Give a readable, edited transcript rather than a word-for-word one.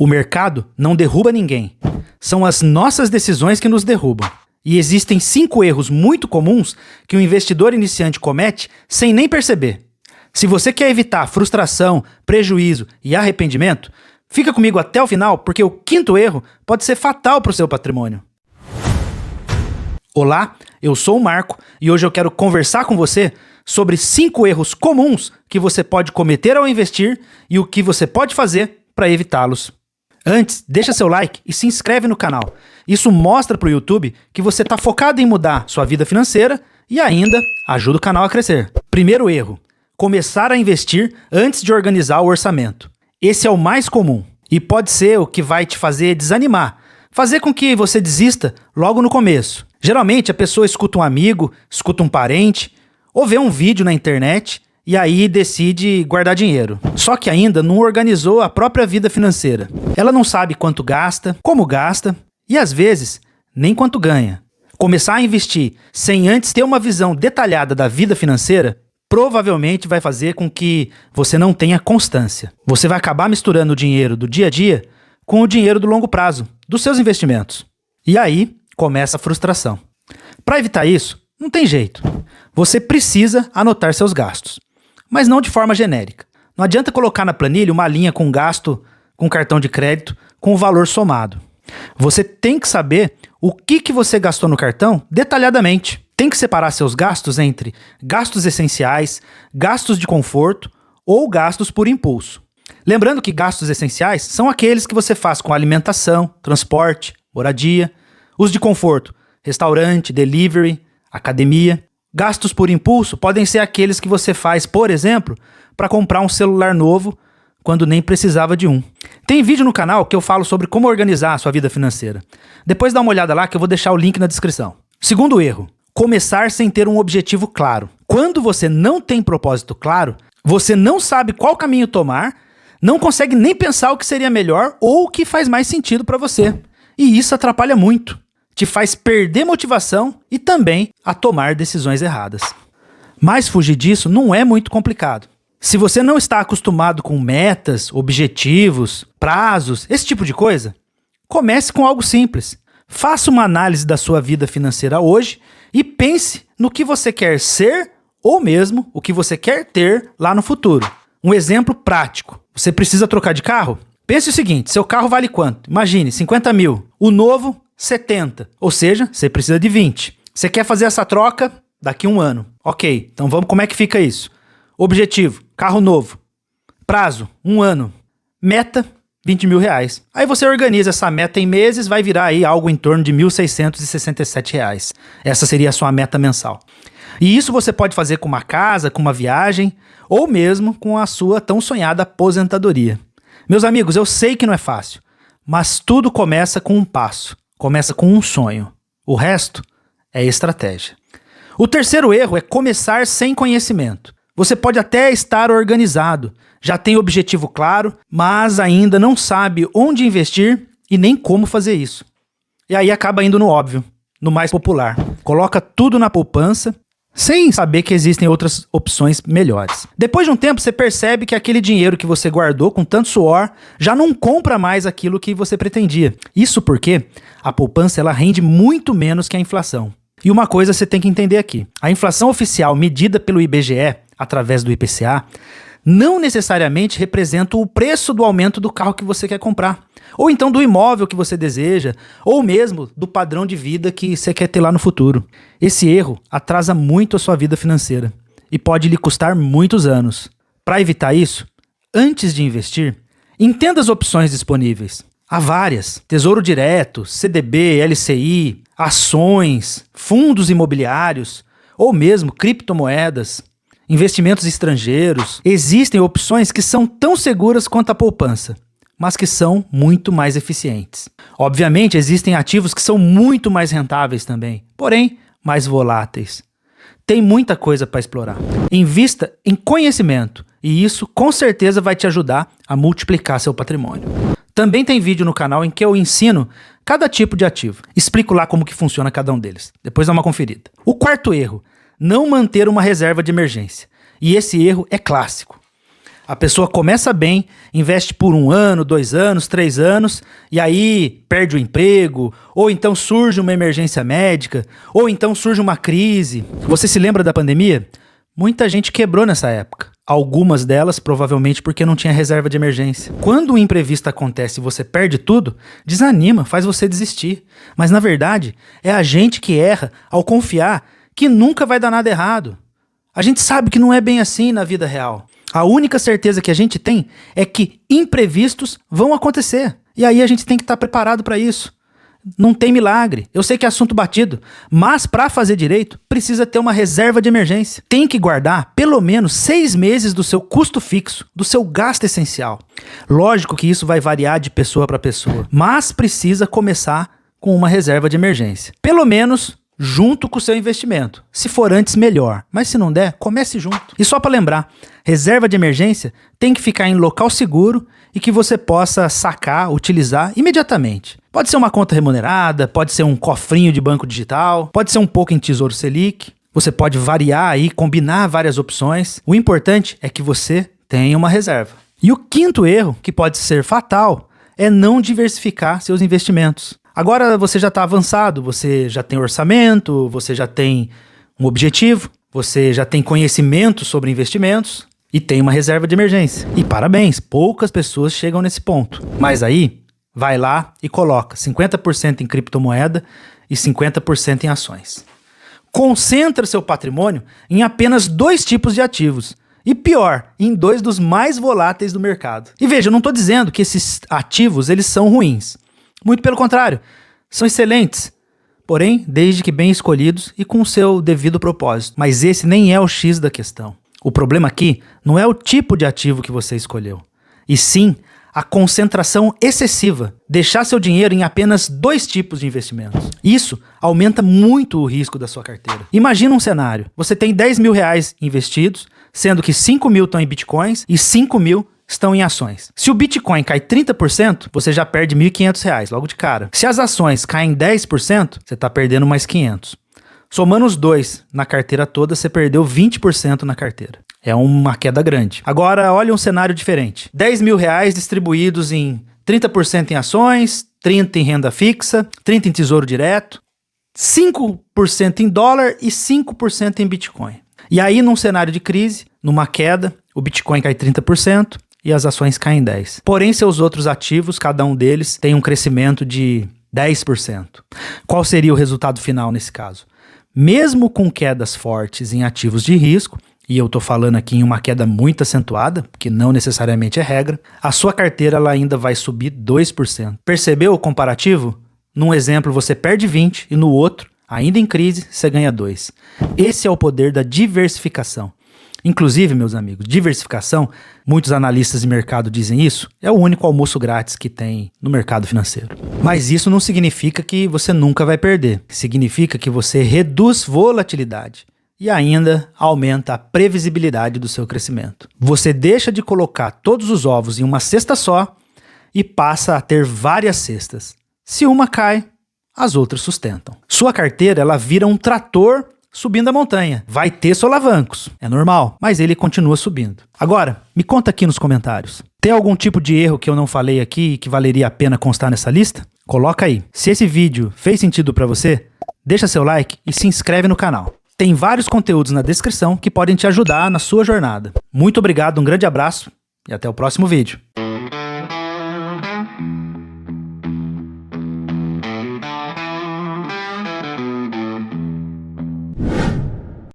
O mercado não derruba ninguém. São as nossas decisões que nos derrubam. E existem 5 erros muito comuns que o investidor iniciante comete sem nem perceber. Se você quer evitar frustração, prejuízo e arrependimento, fica comigo até o final, porque o 5º erro pode ser fatal para o seu patrimônio. Olá, eu sou o Marco e hoje eu quero conversar com você sobre 5 erros comuns que você pode cometer ao investir e o que você pode fazer para evitá-los. Antes, deixa seu like e se inscreve no canal. Isso mostra para o YouTube que você está focado em mudar sua vida financeira e ainda ajuda o canal a crescer. Primeiro erro: começar a investir antes de organizar o orçamento. Esse é o mais comum e pode ser o que vai te fazer desanimar, fazer com que você desista logo no começo. Geralmente a pessoa escuta um amigo, escuta um parente ou vê um vídeo na internet e aí decide guardar dinheiro. Só que ainda não organizou a própria vida financeira. Ela não sabe quanto gasta, como gasta e às vezes nem quanto ganha. Começar a investir sem antes ter uma visão detalhada da vida financeira provavelmente vai fazer com que você não tenha constância. Você vai acabar misturando o dinheiro do dia a dia com o dinheiro do longo prazo, dos seus investimentos. E aí começa a frustração. Para evitar isso, não tem jeito. Você precisa anotar seus gastos, mas não de forma genérica. Não adianta colocar na planilha uma linha com gasto com cartão de crédito com o valor somado. Você tem que saber o que você gastou no cartão detalhadamente. Tem que separar seus gastos entre gastos essenciais, gastos de conforto ou gastos por impulso. Lembrando que gastos essenciais são aqueles que você faz com alimentação, transporte, moradia. Os de conforto, restaurante, delivery, academia. Gastos por impulso podem ser aqueles que você faz, por exemplo, para comprar um celular novo quando nem precisava de um. Tem vídeo no canal que eu falo sobre como organizar a sua vida financeira. Depois dá uma olhada lá que eu vou deixar o link na descrição. Segundo erro: começar sem ter um objetivo claro. Quando você não tem propósito claro, você não sabe qual caminho tomar, não consegue nem pensar o que seria melhor ou o que faz mais sentido para você. E isso atrapalha muito. Te faz perder motivação e também a tomar decisões erradas. Mas fugir disso não é muito complicado. Se você não está acostumado com metas, objetivos, prazos, esse tipo de coisa, comece com algo simples. Faça uma análise da sua vida financeira hoje e pense no que você quer ser ou mesmo o que você quer ter lá no futuro. Um exemplo prático: você precisa trocar de carro? Pense o seguinte: seu carro vale quanto? Imagine, 50 mil. O novo, 70. Ou seja, você precisa de 20. Você quer fazer essa troca daqui a um ano. Ok, então vamos, como é que fica isso? Objetivo: carro novo. Prazo: 1 ano. Meta: 20 mil reais. Aí você organiza essa meta em meses, vai virar aí algo em torno de 1.667 reais. Essa seria a sua meta mensal. E isso você pode fazer com uma casa, com uma viagem, ou mesmo com a sua tão sonhada aposentadoria. Meus amigos, eu sei que não é fácil, mas tudo começa com um passo. Começa com um sonho. O resto é estratégia. O terceiro erro é começar sem conhecimento. Você pode até estar organizado, já tem objetivo claro, mas ainda não sabe onde investir e nem como fazer isso. E aí acaba indo no óbvio, no mais popular. Coloca tudo na poupança, sem saber que existem outras opções melhores. Depois de um tempo, você percebe que aquele dinheiro que você guardou com tanto suor já não compra mais aquilo que você pretendia. Isso porque a poupança ela rende muito menos que a inflação. E uma coisa você tem que entender aqui: a inflação oficial medida pelo IBGE, através do IPCA, não necessariamente representa o preço do aumento do carro que você quer comprar, ou então do imóvel que você deseja, ou mesmo do padrão de vida que você quer ter lá no futuro. Esse erro atrasa muito a sua vida financeira e pode lhe custar muitos anos. Para evitar isso, antes de investir, entenda as opções disponíveis. Há várias: Tesouro Direto, CDB, LCI, ações, fundos imobiliários, ou mesmo criptomoedas, investimentos estrangeiros. Existem opções que são tão seguras quanto a poupança, mas que são muito mais eficientes. Obviamente, existem ativos que são muito mais rentáveis também, porém mais voláteis. Tem muita coisa para explorar. Invista em conhecimento e isso com certeza vai te ajudar a multiplicar seu patrimônio. Também tem vídeo no canal em que eu ensino cada tipo de ativo. Explico lá como que funciona cada um deles. Depois dá uma conferida. O quarto erro: não manter uma reserva de emergência. E esse erro é clássico. A pessoa começa bem, investe por 1 ano, 2 anos, 3 anos, e aí perde o emprego, ou então surge uma emergência médica, ou então surge uma crise. Você se lembra da pandemia? Muita gente quebrou nessa época. Algumas delas provavelmente porque não tinha reserva de emergência. Quando um imprevisto acontece e você perde tudo, desanima, faz você desistir. Mas na verdade, é a gente que erra ao confiar que nunca vai dar nada errado. A gente sabe que não é bem assim na vida real. A única certeza que a gente tem é que imprevistos vão acontecer. E aí a gente tem que estar preparado para isso. Não tem milagre. Eu sei que é assunto batido, mas para fazer direito, precisa ter uma reserva de emergência. Tem que guardar pelo menos 6 meses do seu custo fixo, do seu gasto essencial. Lógico que isso vai variar de pessoa para pessoa, mas precisa começar com uma reserva de emergência. Pelo menos junto com o seu investimento. Se for antes, melhor. Mas se não der, comece junto. E só para lembrar, reserva de emergência tem que ficar em local seguro e que você possa sacar, utilizar imediatamente. Pode ser uma conta remunerada, pode ser um cofrinho de banco digital, pode ser um pouco em Tesouro Selic. Você pode variar aí, combinar várias opções. O importante é que você tenha uma reserva. E o quinto erro, que pode ser fatal, é não diversificar seus investimentos. Agora você já está avançado, você já tem orçamento, você já tem um objetivo, você já tem conhecimento sobre investimentos e tem uma reserva de emergência. E parabéns, poucas pessoas chegam nesse ponto. Mas aí, vai lá e coloca 50% em criptomoeda e 50% em ações. Concentra seu patrimônio em apenas 2 tipos de ativos. E pior, em 2 dos mais voláteis do mercado. E veja, eu não estou dizendo que esses ativos eles são ruins. Muito pelo contrário, são excelentes, porém, desde que bem escolhidos e com o seu devido propósito. Mas esse nem é o X da questão. O problema aqui não é o tipo de ativo que você escolheu, e sim a concentração excessiva, deixar seu dinheiro em apenas 2 tipos de investimentos. Isso aumenta muito o risco da sua carteira. Imagina um cenário, você tem 10 mil reais investidos, sendo que 5 mil estão em bitcoins e 5 mil estão em ações. Se o Bitcoin cai 30%, você já perde R$ 1.500 logo de cara. Se as ações caem 10%, você está perdendo mais 500. Somando os 2 na carteira toda, você perdeu 20% na carteira. É uma queda grande. Agora, olha um cenário diferente. 10 mil reais distribuídos em 30% em ações, 30% em renda fixa, 30% em tesouro direto, 5% em dólar e 5% em Bitcoin. E aí, num cenário de crise, numa queda, o Bitcoin cai 30%, e as ações caem 10%. Porém, seus outros ativos, cada um deles, tem um crescimento de 10%. Qual seria o resultado final nesse caso? Mesmo com quedas fortes em ativos de risco, e eu estou falando aqui em uma queda muito acentuada, que não necessariamente é regra, a sua carteira ela ainda vai subir 2%. Percebeu o comparativo? Num exemplo, você perde 20% e no outro, ainda em crise, você ganha 2%. Esse é o poder da diversificação. Inclusive, meus amigos, diversificação, muitos analistas de mercado dizem isso, é o único almoço grátis que tem no mercado financeiro. Mas isso não significa que você nunca vai perder. Significa que você reduz volatilidade e ainda aumenta a previsibilidade do seu crescimento. Você deixa de colocar todos os ovos em uma cesta só e passa a ter várias cestas. Se uma cai, as outras sustentam. Sua carteira ela vira um trator subindo a montanha. Vai ter solavancos, é normal, mas ele continua subindo. Agora, me conta aqui nos comentários. Tem algum tipo de erro que eu não falei aqui e que valeria a pena constar nessa lista? Coloca aí. Se esse vídeo fez sentido para você, deixa seu like e se inscreve no canal. Tem vários conteúdos na descrição que podem te ajudar na sua jornada. Muito obrigado, um grande abraço e até o próximo vídeo.